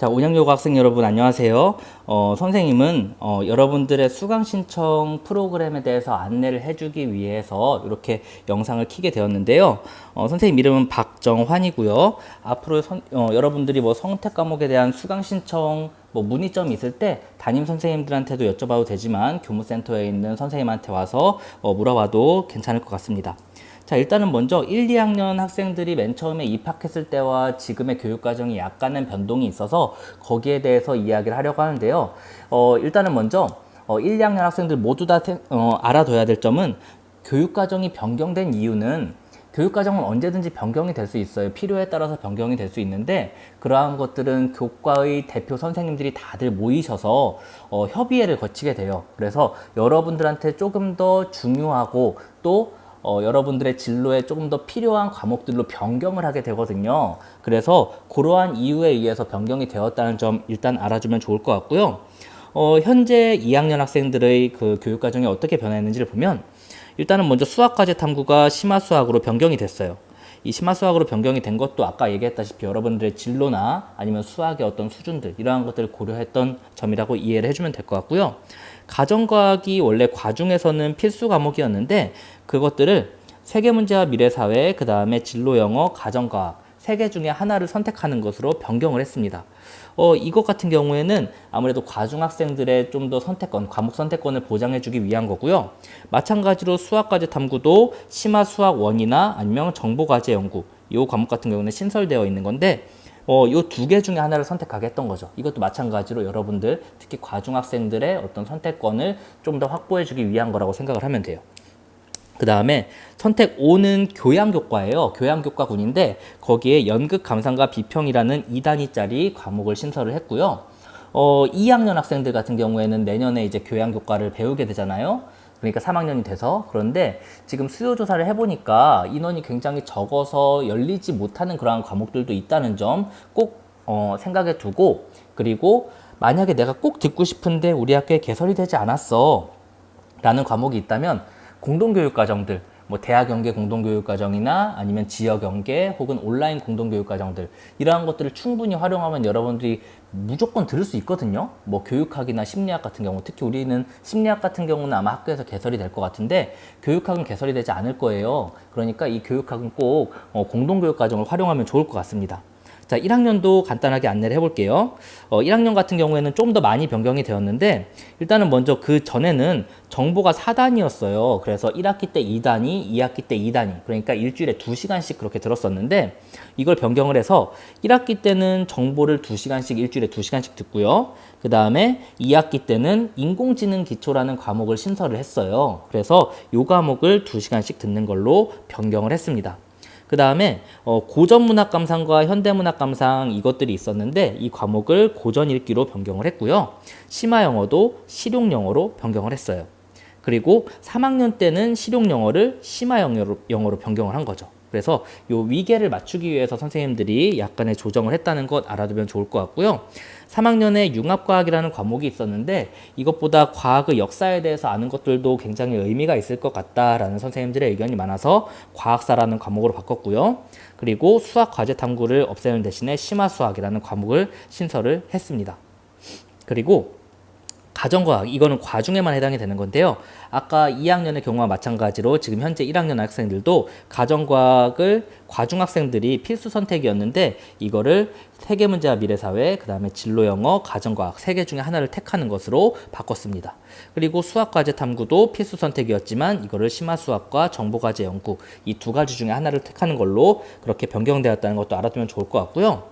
자, 운영요가 학생 여러분 안녕하세요. 선생님은 여러분들의 수강 신청 프로그램에 대해서 안내를 해주기 위해서 이렇게 영상을 켜게 되었는데요. 선생님 이름은 박정환이고요. 앞으로 여러분들이 뭐 선택 과목에 대한 수강 신청 뭐 문의점이 있을 때 담임 선생님들한테도 여쭤봐도 되지만 교무센터에 있는 선생님한테 와서 물어봐도 괜찮을 것 같습니다. 자, 일단은 먼저 1, 2학년 학생들이 맨 처음에 입학했을 때와 지금의 교육과정이 약간은 변동이 있어서 거기에 대해서 이야기를 하려고 하는데요. 일단은 먼저 1, 2학년 학생들 모두 다 알아둬야 될 점은 교육과정이 변경된 이유는 교육과정은 언제든지 변경이 될 수 있어요. 필요에 따라서 변경이 될 수 있는데 그러한 것들은 교과의 대표 선생님들이 다들 모이셔서 협의회를 거치게 돼요. 그래서 여러분들한테 조금 더 중요하고 또 여러분들의 진로에 조금 더 필요한 과목들로 변경을 하게 되거든요. 그래서 그러한 이유에 의해서 변경이 되었다는 점 일단 알아주면 좋을 것 같고요. 현재 2학년 학생들의 그 교육과정이 어떻게 변화했는지를 보면 일단은 먼저 수학과제 탐구가 심화수학으로 변경이 됐어요. 이 심화수학으로 변경이 된 것도 아까 얘기했다시피 여러분들의 진로나 아니면 수학의 어떤 수준들 이러한 것들을 고려했던 점이라고 이해를 해주면 될 것 같고요. 가정과학이 원래 과중에서는 필수 과목이었는데 그것들을 세계문제와 미래사회, 그 다음에 진로영어, 가정과학 세 개 중에 하나를 선택하는 것으로 변경을 했습니다. 이것 같은 경우에는 아무래도 과중학생들의 좀 더 선택권, 과목 선택권을 보장해주기 위한 거고요. 마찬가지로 수학과제 탐구도 심화수학 1이나 아니면 정보과제 연구 이 과목 같은 경우는 신설되어 있는 건데 요 두 개 중에 하나를 선택하게 했던 거죠. 이것도 마찬가지로 여러분들 특히 과중학생들의 어떤 선택권을 좀 더 확보해주기 위한 거라고 생각을 하면 돼요. 그 다음에 선택 5는 교양교과예요. 교양교과군인데 거기에 연극 감상과 비평이라는 2단위짜리 과목을 신설을 했고요. 2학년 학생들 같은 경우에는 내년에 이제 교양교과를 배우게 되잖아요. 그러니까 3학년이 돼서. 그런데 지금 수요 조사를 해보니까 인원이 굉장히 적어서 열리지 못하는 그러한 과목들도 있다는 점 꼭 생각해 두고, 그리고 만약에 내가 꼭 듣고 싶은데 우리 학교에 개설이 되지 않았어 라는 과목이 있다면 공동교육과정들, 뭐 대학연계 공동교육과정이나 아니면 지역연계 혹은 온라인 공동교육과정들 이러한 것들을 충분히 활용하면 여러분들이 무조건 들을 수 있거든요. 뭐 교육학이나 심리학 같은 경우, 특히 우리는 심리학 같은 경우는 아마 학교에서 개설이 될 것 같은데 교육학은 개설이 되지 않을 거예요. 그러니까 이 교육학은 꼭 공동교육과정을 활용하면 좋을 것 같습니다. 자, 1학년도 간단하게 안내를 해볼게요. 1학년 같은 경우에는 좀 더 많이 변경이 되었는데 일단은 먼저 그 전에는 정보가 4단이었어요. 그래서 1학기 때 2단위, 2학기 때 2단위, 그러니까 일주일에 2시간씩 그렇게 들었었는데 이걸 변경을 해서 1학기 때는 정보를 2시간씩 일주일에 2시간씩 듣고요. 그 다음에 2학기 때는 인공지능 기초라는 과목을 신설을 했어요. 그래서 이 과목을 2시간씩 듣는 걸로 변경을 했습니다. 그 다음에 고전문학 감상과 현대문학 감상 이것들이 있었는데 이 과목을 고전 읽기로 변경을 했고요. 심화영어도 실용영어로 변경을 했어요. 그리고 3학년 때는 실용영어를 심화영어로 변경을 한 거죠. 그래서 요 위계를 맞추기 위해서 선생님들이 약간의 조정을 했다는 것 알아두면 좋을 것 같고요. 3학년에 융합과학이라는 과목이 있었는데 이것보다 과학의 역사에 대해서 아는 것들도 굉장히 의미가 있을 것 같다라는 선생님들의 의견이 많아서 과학사라는 과목으로 바꿨고요. 그리고 수학 과제 탐구를 없애는 대신에 심화수학이라는 과목을 신설을 했습니다. 그리고 가정과학, 이거는 과중에만 해당이 되는 건데요. 아까 2학년의 경우와 마찬가지로 지금 현재 1학년 학생들도 가정과학을 과중학생들이 필수 선택이었는데 이거를 세계문제와 미래사회, 그 다음에 진로영어, 가정과학 세 개 중에 하나를 택하는 것으로 바꿨습니다. 그리고 수학과제 탐구도 필수 선택이었지만 이거를 심화수학과 정보과제 연구 이 두 가지 중에 하나를 택하는 걸로 그렇게 변경되었다는 것도 알아두면 좋을 것 같고요.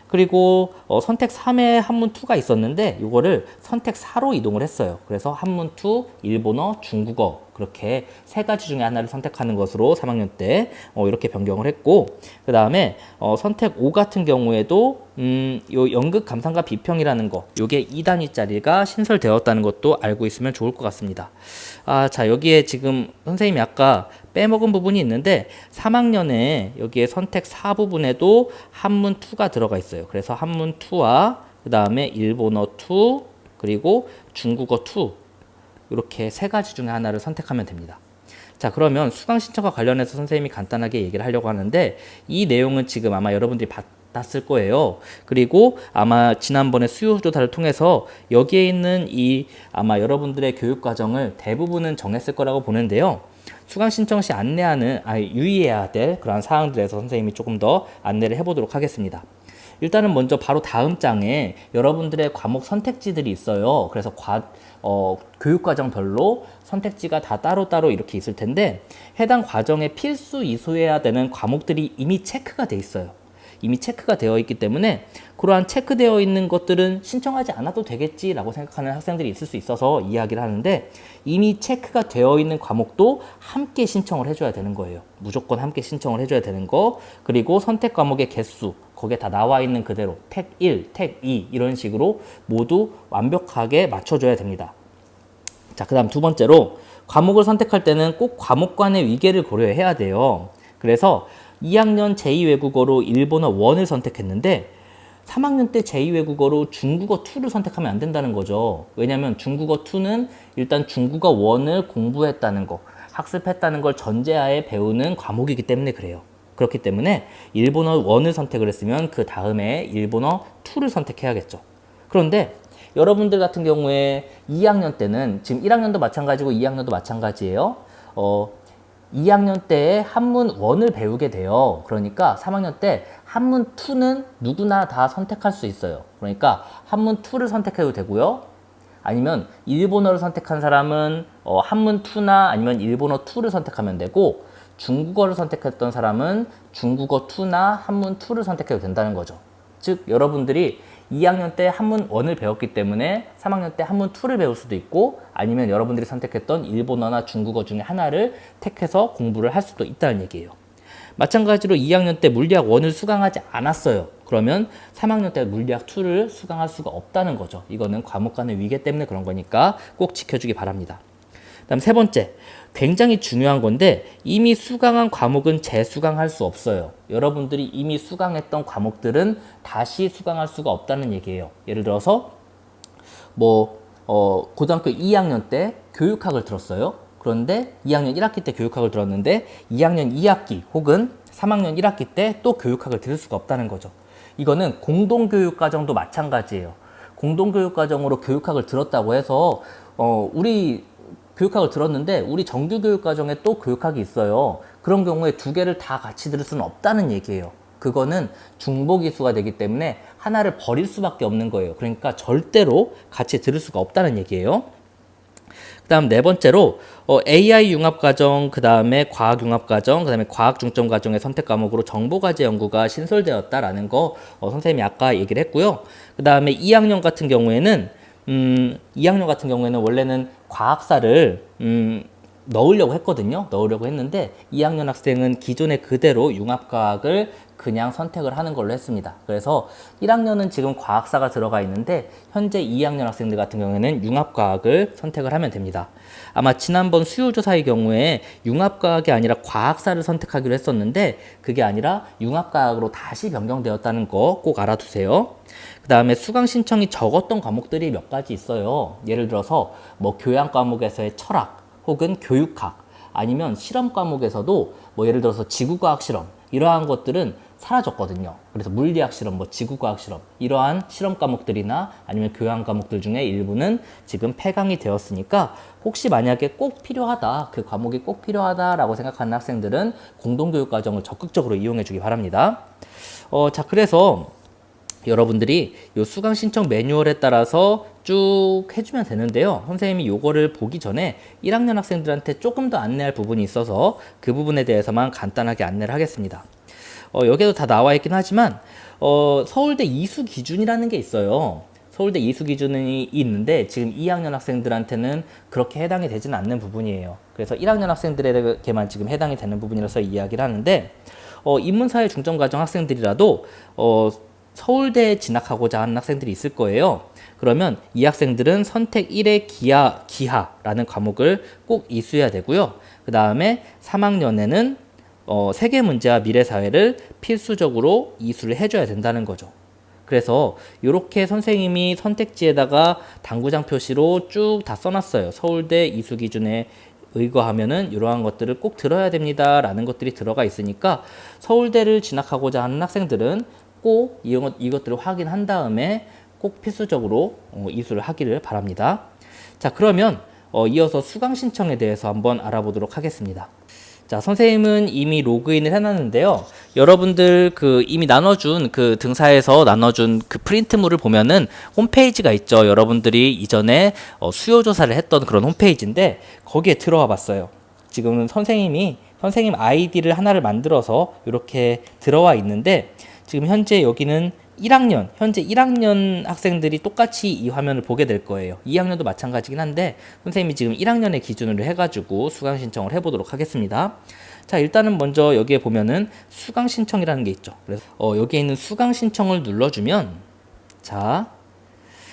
그리고 선택 3에 한문 2가 있었는데 이거를 선택 4로 이동을 했어요. 그래서 한문 2, 일본어, 중국어 그렇게 세 가지 중에 하나를 선택하는 것으로 3학년 때 이렇게 변경을 했고 그 다음에 선택 5 같은 경우에도 요 연극 감상과 비평이라는 거 요게 2단위짜리가 신설되었다는 것도 알고 있으면 좋을 것 같습니다. 자, 여기에 지금 선생님이 아까 빼먹은 부분이 있는데 3학년에 여기에 선택 4 부분에도 한문 2가 들어가 있어요. 그래서 한문 2와 그 다음에 일본어 2 그리고 중국어 2 이렇게 세 가지 중에 하나를 선택하면 됩니다. 자, 그러면 수강 신청과 관련해서 선생님이 간단하게 얘기를 하려고 하는데 이 내용은 지금 아마 여러분들이 받았을 거예요. 그리고 아마 지난번에 수요 조사를 통해서 여기에 있는 이 아마 여러분들의 교육 과정을 대부분은 정했을 거라고 보는데요. 수강 신청 시 유의해야 될 그런 사항들에서 선생님이 조금 더 안내를 해보도록 하겠습니다. 일단은 먼저 바로 다음 장에 여러분들의 과목 선택지들이 있어요. 그래서 교육과정별로 선택지가 다 따로따로 이렇게 있을 텐데 해당 과정에 필수 이수해야 되는 과목들이 이미 체크가 돼 있어요. 이미 체크가 되어 있기 때문에 그러한 체크되어 있는 것들은 신청하지 않아도 되겠지라고 생각하는 학생들이 있을 수 있어서 이야기를 하는데 이미 체크가 되어 있는 과목도 함께 신청을 해줘야 되는 거예요. 무조건 함께 신청을 해줘야 되는 거. 그리고 선택 과목의 개수 거기에 다 나와 있는 그대로 택 1, 택 2 이런 식으로 모두 완벽하게 맞춰줘야 됩니다. 자, 그 다음 두 번째로 과목을 선택할 때는 꼭 과목 간의 위계를 고려해야 돼요. 그래서 2학년 제2외국어로 일본어 1을 선택했는데 3학년 때 제2외국어로 중국어 2를 선택하면 안 된다는 거죠. 왜냐하면 중국어 2는 일단 중국어 1을 공부했다는 거, 학습했다는 걸 전제하에 배우는 과목이기 때문에 그래요. 그렇기 때문에 일본어 1을 선택을 했으면 그 다음에 일본어 2를 선택해야겠죠. 그런데 여러분들 같은 경우에 2학년 때는 지금 1학년도 마찬가지고 2학년도 마찬가지예요. 2학년 때에 한문 1을 배우게 돼요. 그러니까 3학년 때 한문 2는 누구나 다 선택할 수 있어요. 그러니까 한문 2를 선택해도 되고요. 아니면 일본어를 선택한 사람은 한문 2나 아니면 일본어 2를 선택하면 되고 중국어를 선택했던 사람은 중국어 2나 한문 2를 선택해도 된다는 거죠. 즉 여러분들이 2학년 때 한문 1을 배웠기 때문에 3학년 때 한문 2를 배울 수도 있고 아니면 여러분들이 선택했던 일본어나 중국어 중에 하나를 택해서 공부를 할 수도 있다는 얘기예요. 마찬가지로 2학년 때 물리학 1을 수강하지 않았어요. 그러면 3학년 때 물리학 2를 수강할 수가 없다는 거죠. 이거는 과목 간의 위계 때문에 그런 거니까 꼭 지켜주기 바랍니다. 그다음 세 번째, 굉장히 중요한 건데 이미 수강한 과목은 재수강할 수 없어요. 여러분들이 이미 수강했던 과목들은 다시 수강할 수가 없다는 얘기예요. 예를 들어서 고등학교 2학년 때 교육학을 들었어요. 그런데 2학년 1학기 때 교육학을 들었는데 2학년 2학기 혹은 3학년 1학기 때 또 교육학을 들을 수가 없다는 거죠. 이거는 공동교육과정도 마찬가지예요. 공동교육과정으로 교육학을 들었다고 해서 우리 교육학을 들었는데 우리 정규교육과정에 또 교육학이 있어요. 그런 경우에 두 개를 다 같이 들을 수는 없다는 얘기예요. 그거는 중복이수가 되기 때문에 하나를 버릴 수밖에 없는 거예요. 그러니까 절대로 같이 들을 수가 없다는 얘기예요. 그 다음 네 번째로 AI 융합과정, 그 다음에 과학융합과정, 그 다음에 과학중점과정의 선택 과목으로 정보과제 연구가 신설되었다라는 거 선생님이 아까 얘기를 했고요. 그 다음에 2학년 같은 경우에는 2학년 같은 경우에는 원래는 과학사를 넣으려고 했거든요. 넣으려고 했는데 2학년 학생은 기존에 그대로 융합과학을 그냥 선택을 하는 걸로 했습니다. 그래서 1학년은 지금 과학사가 들어가 있는데 현재 2학년 학생들 같은 경우에는 융합과학을 선택을 하면 됩니다. 아마 지난번 수요조사의 경우에 융합과학이 아니라 과학사를 선택하기로 했었는데 그게 아니라 융합과학으로 다시 변경되었다는 거 꼭 알아두세요. 그 다음에 수강 신청이 적었던 과목들이 몇 가지 있어요. 예를 들어서 교양 과목에서의 철학 혹은 교육학 아니면 실험 과목에서도 예를 들어서 지구과학 실험 이러한 것들은 사라졌거든요. 그래서 물리학 실험, 지구과학 실험 이러한 실험 과목들이나 아니면 교양 과목들 중에 일부는 지금 폐강이 되었으니까 혹시 만약에 꼭 필요하다, 그 과목이 꼭 필요하다라고 생각하는 학생들은 공동교육 과정을 적극적으로 이용해 주기 바랍니다. 자, 그래서 여러분들이 이 수강 신청 매뉴얼에 따라서 쭉 해주면 되는데요. 선생님이 요거를 보기 전에 1학년 학생들한테 조금 더 안내할 부분이 있어서 그 부분에 대해서만 간단하게 안내를 하겠습니다. 여기에도 다 나와 있긴 하지만 서울대 이수 기준이라는 게 있어요. 서울대 이수 기준이 있는데 지금 2학년 학생들한테는 그렇게 해당이 되지는 않는 부분이에요. 그래서 1학년 학생들에게만 지금 해당이 되는 부분이라서 이야기를 하는데 인문사회 중점과정 학생들이라도 서울대에 진학하고자 하는 학생들이 있을 거예요. 그러면 이 학생들은 선택 1의 기하라는 과목을 꼭 이수해야 되고요. 그 다음에 3학년에는 세계 문제와 미래 사회를 필수적으로 이수를 해줘야 된다는 거죠. 그래서 이렇게 선생님이 선택지에다가 당구장 표시로 쭉 다 써놨어요. 서울대 이수 기준에 의거하면은 이러한 것들을 꼭 들어야 됩니다 라는 것들이 들어가 있으니까 서울대를 진학하고자 하는 학생들은 꼭 이것들을 확인한 다음에 꼭 필수적으로 이수를 하기를 바랍니다. 자, 그러면 이어서 수강 신청에 대해서 한번 알아보도록 하겠습니다. 자, 선생님은 이미 로그인을 해놨는데요. 여러분들 이미 나눠준 등사에서 나눠준 프린트물을 보면은 홈페이지가 있죠. 여러분들이 이전에 수요 조사를 했던 그런 홈페이지인데 거기에 들어와 봤어요. 지금은 선생님 아이디를 하나를 만들어서 이렇게 들어와 있는데 지금 현재 여기는 현재 1학년 학생들이 똑같이 이 화면을 보게 될 거예요. 2학년도 마찬가지긴 한데 선생님이 지금 1학년의 기준으로 해가지고 수강 신청을 해보도록 하겠습니다. 자, 일단은 먼저 여기에 보면은 수강 신청이라는 게 있죠. 그래서 여기에 있는 수강 신청을 눌러주면 자,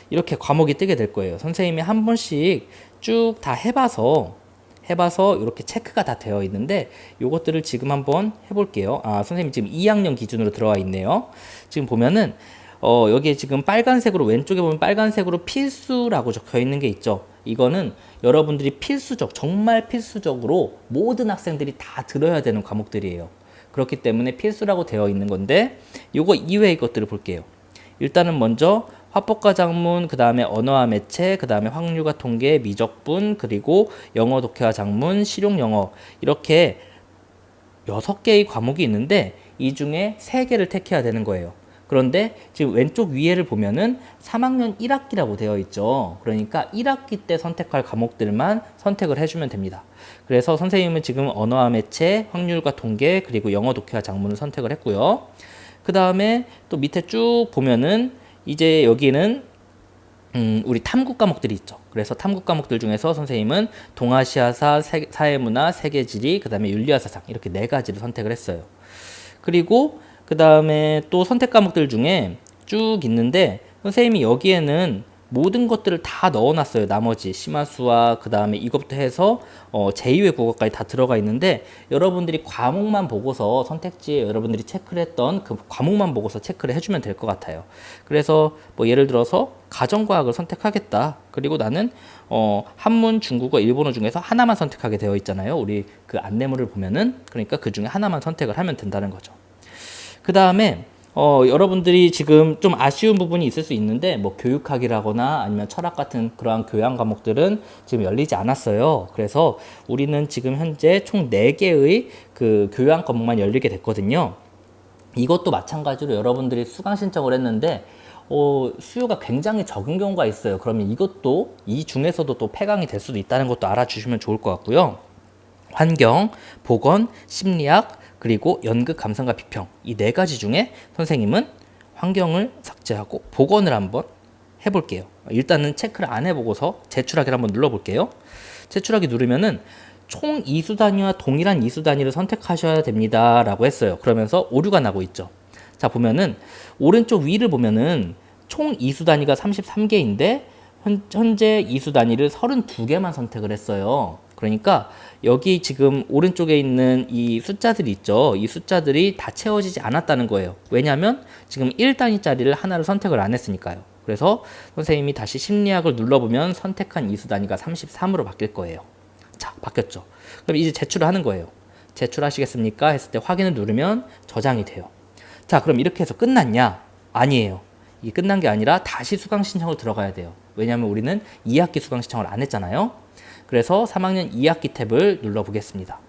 이렇게 과목이 뜨게 될 거예요. 선생님이 한 번씩 쭉 다 해봐서 이렇게 체크가 다 되어 있는데 요것들을 지금 한번 해볼게요. 선생님 지금 2학년 기준으로 들어와 있네요. 지금 보면은 여기에 지금 빨간색으로 왼쪽에 보면 빨간색으로 필수라고 적혀 있는 게 있죠. 이거는 여러분들이 정말 필수적으로 모든 학생들이 다 들어야 되는 과목들이에요. 그렇기 때문에 필수라고 되어 있는 건데 요거 이외의 것들을 볼게요. 일단은 먼저 화법과 작문, 그 다음에 언어와 매체, 그 다음에 확률과 통계, 미적분, 그리고 영어 독해와 작문, 실용영어 이렇게 6개의 과목이 있는데 이 중에 3개를 택해야 되는 거예요. 그런데 지금 왼쪽 위에를 보면은 3학년 1학기라고 되어 있죠. 그러니까 1학기 때 선택할 과목들만 선택을 해주면 됩니다. 그래서 선생님은 지금 언어와 매체, 확률과 통계, 그리고 영어 독해와 작문을 선택을 했고요. 그 다음에 또 밑에 쭉 보면은 이제 여기는 우리 탐구 과목들이 있죠. 그래서 탐구 과목들 중에서 선생님은 동아시아사, 사회문화, 세계지리, 그 다음에 윤리와사상 이렇게 4가지를 선택을 했어요. 그리고 그 다음에 또 선택 과목들 중에 쭉 있는데 선생님이 여기에는 모든 것들을 다 넣어놨어요. 나머지 심화수와 그 다음에 이것부터 해서 제2외 국어까지 다 들어가 있는데 여러분들이 과목만 보고서 선택지에 여러분들이 체크를 했던 그 과목만 보고서 체크를 해주면 될 것 같아요. 그래서 뭐 예를 들어서 가정과학을 선택하겠다. 그리고 나는 한문, 중국어, 일본어 중에서 하나만 선택하게 되어 있잖아요. 우리 그 안내물을 보면은 그러니까 그 중에 하나만 선택을 하면 된다는 거죠. 그 다음에 여러분들이 지금 좀 아쉬운 부분이 있을 수 있는데 뭐 교육학이라거나 아니면 철학 같은 그러한 교양 과목들은 지금 열리지 않았어요. 그래서 우리는 지금 현재 총 4개의 그 교양 과목만 열리게 됐거든요. 이것도 마찬가지로 여러분들이 수강 신청을 했는데 수요가 굉장히 적은 경우가 있어요. 그러면 이것도 이 중에서도 또 폐강이 될 수도 있다는 것도 알아주시면 좋을 것 같고요. 환경, 보건, 심리학, 그리고 연극, 감상과 비평 이 4가지 중에 선생님은 환경을 삭제하고 보건을 한번 해볼게요. 일단은 체크를 안 해보고서 제출하기를 한번 눌러볼게요. 제출하기 누르면은 총 이수 단위와 동일한 이수 단위를 선택하셔야 됩니다 라고 했어요. 그러면서 오류가 나고 있죠. 자, 보면은 오른쪽 위를 보면은 총 이수 단위가 33개인데 현재 이수 단위를 32개만 선택을 했어요. 그러니까 여기 지금 오른쪽에 있는 이 숫자들이 있죠. 이 숫자들이 다 채워지지 않았다는 거예요. 왜냐하면 지금 1단위짜리를 하나를 선택을 안 했으니까요. 그래서 선생님이 다시 심리학을 눌러보면 선택한 이수 단위가 33으로 바뀔 거예요. 자, 바뀌었죠. 그럼 이제 제출을 하는 거예요. 제출하시겠습니까? 했을 때 확인을 누르면 저장이 돼요. 자, 그럼 이렇게 해서 끝났냐? 아니에요. 이게 끝난 게 아니라 다시 수강 신청을 들어가야 돼요. 왜냐하면 우리는 2학기 수강 신청을 안 했잖아요. 그래서 3학년 2학기 탭을 눌러보겠습니다.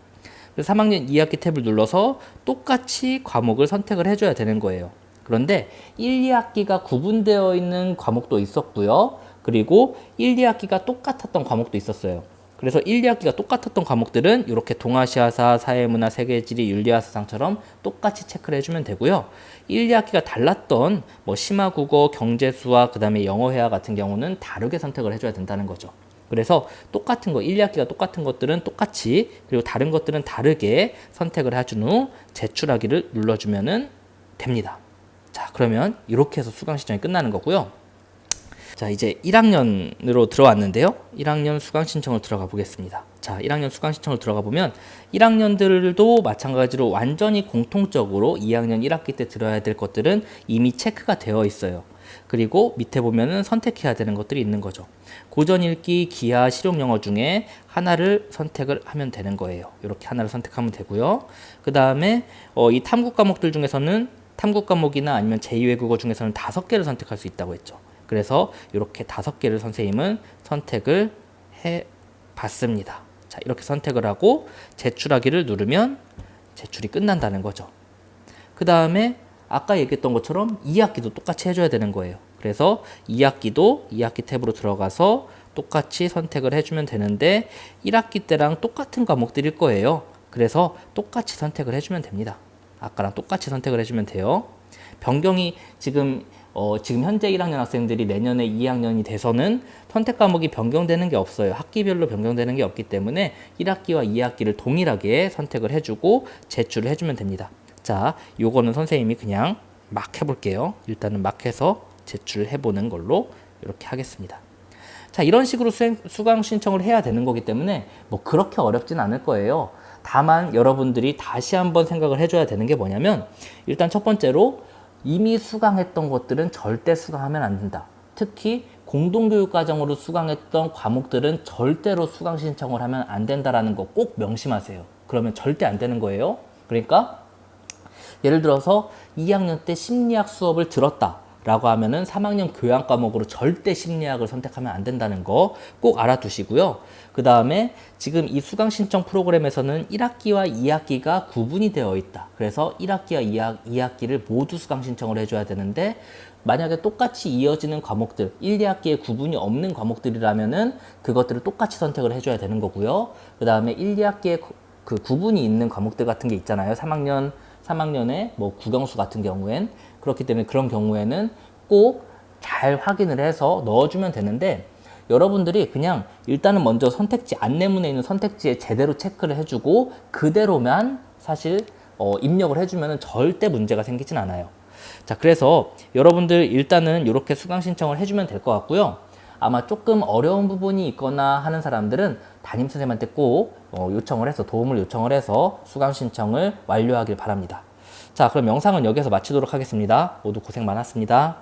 그래서 3학년 2학기 탭을 눌러서 똑같이 과목을 선택을 해줘야 되는 거예요. 그런데 1, 2학기가 구분되어 있는 과목도 있었고요. 그리고 1, 2학기가 똑같았던 과목도 있었어요. 그래서 1, 2학기가 똑같았던 과목들은 이렇게 동아시아사, 사회문화, 세계지리, 윤리와사상처럼 똑같이 체크를 해주면 되고요. 1, 2학기가 달랐던 뭐 심화국어, 경제수학, 그 다음에 영어회화 같은 경우는 다르게 선택을 해줘야 된다는 거죠. 그래서 똑같은 거, 1, 2학기가 똑같은 것들은 똑같이, 그리고 다른 것들은 다르게 선택을 해준 후 제출하기를 눌러주면 됩니다. 자, 그러면 이렇게 해서 수강 신청이 끝나는 거고요. 자, 이제 1학년으로 들어왔는데요. 1학년 수강 신청을 들어가 보겠습니다. 자, 1학년 수강 신청을 들어가 보면 1학년들도 마찬가지로 완전히 공통적으로 2학년 1학기 때 들어야 될 것들은 이미 체크가 되어 있어요. 그리고 밑에 보면은 선택해야 되는 것들이 있는 거죠. 고전 읽기, 기하, 실용 영어 중에 하나를 선택을 하면 되는 거예요. 이렇게 하나를 선택하면 되고요. 그 다음에 이 탐구 과목들 중에서는 탐구 과목이나 아니면 제2외국어 중에서는 5개를 선택할 수 있다고 했죠. 그래서 이렇게 5개를 선생님은 선택을 해 봤습니다. 자, 이렇게 선택을 하고 제출하기를 누르면 제출이 끝난다는 거죠. 그 다음에 아까 얘기했던 것처럼 2학기도 똑같이 해줘야 되는 거예요. 그래서 2학기도 2학기 탭으로 들어가서 똑같이 선택을 해주면 되는데 1학기 때랑 똑같은 과목들일 거예요. 그래서 똑같이 선택을 해주면 됩니다. 아까랑 똑같이 선택을 해주면 돼요. 변경이 지금 현재 1학년 학생들이 내년에 2학년이 돼서는 선택 과목이 변경되는 게 없어요. 학기별로 변경되는 게 없기 때문에 1학기와 2학기를 동일하게 선택을 해주고 제출을 해주면 됩니다. 자, 요거는 선생님이 그냥 막 해볼게요. 일단은 막 해서 제출을 해보는 걸로 이렇게 하겠습니다. 자, 이런 식으로 수강 신청을 해야 되는 거기 때문에 뭐 그렇게 어렵진 않을 거예요. 다만 여러분들이 다시 한번 생각을 해줘야 되는 게 뭐냐면, 일단 첫 번째로 이미 수강했던 것들은 절대 수강하면 안 된다. 특히 공동교육과정으로 수강했던 과목들은 절대로 수강 신청을 하면 안 된다라는 거 꼭 명심하세요. 그러면 절대 안 되는 거예요. 그러니까 예를 들어서 2학년 때 심리학 수업을 들었다 라고 하면은 3학년 교양 과목으로 절대 심리학을 선택하면 안 된다는 거 꼭 알아두시고요. 그 다음에 지금 이 수강 신청 프로그램에서는 1학기와 2학기가 구분이 되어 있다. 그래서 1학기와 2학기를 모두 수강 신청을 해줘야 되는데, 만약에 똑같이 이어지는 과목들, 1, 2학기에 구분이 없는 과목들이라면은 그것들을 똑같이 선택을 해줘야 되는 거고요. 그 다음에 1, 2학기에 그 구분이 있는 과목들 같은 게 있잖아요. 3학년에 뭐 국영수 같은 경우엔, 그렇기 때문에 그런 경우에는 꼭 잘 확인을 해서 넣어주면 되는데, 여러분들이 그냥 일단은 먼저 선택지 안내문에 있는 선택지에 제대로 체크를 해주고 그대로만 사실 입력을 해주면 절대 문제가 생기진 않아요. 자, 그래서 여러분들 일단은 이렇게 수강 신청을 해주면 될 것 같고요. 아마 조금 어려운 부분이 있거나 하는 사람들은 담임선생님한테 꼭 요청을 해서, 도움을 요청을 해서 수강 신청을 완료하길 바랍니다. 자, 그럼 영상은 여기서 마치도록 하겠습니다. 모두 고생 많았습니다.